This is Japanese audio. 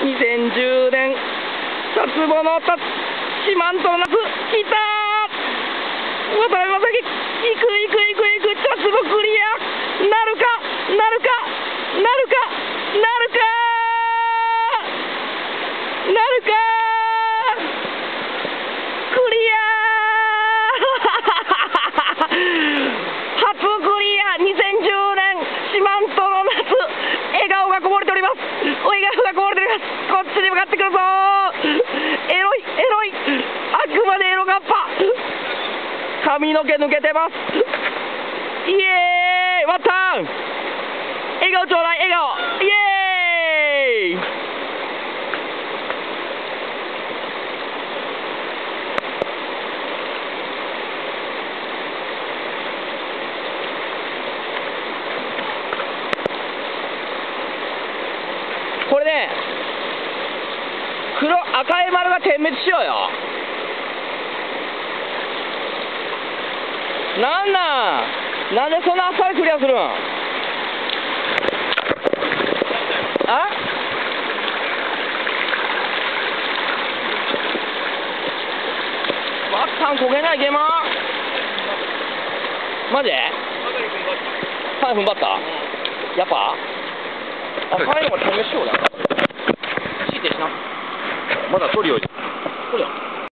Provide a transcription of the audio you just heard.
2010年夏物た四万十の夏、来たー、渡辺正行、行く、チャツボクリア、なるか、クリア初クリア、2010年四万十の夏、笑顔がこぼれております。こっちに向かってくるぞー、エロい、あくまでエロガッパ、髪の毛抜けてます。イエーイ、ワッタン、笑顔ちょうだい、イエーイ。これね、赤い丸が点滅しようよ。なんでそんなあっさりクリアするん？あ？ワッタン焦げないゲーマーマジ？かなり踏ん張った？やっぱ？あ、最後まで点滅しようだ。強いてしな。まだ取るよ。取るよ。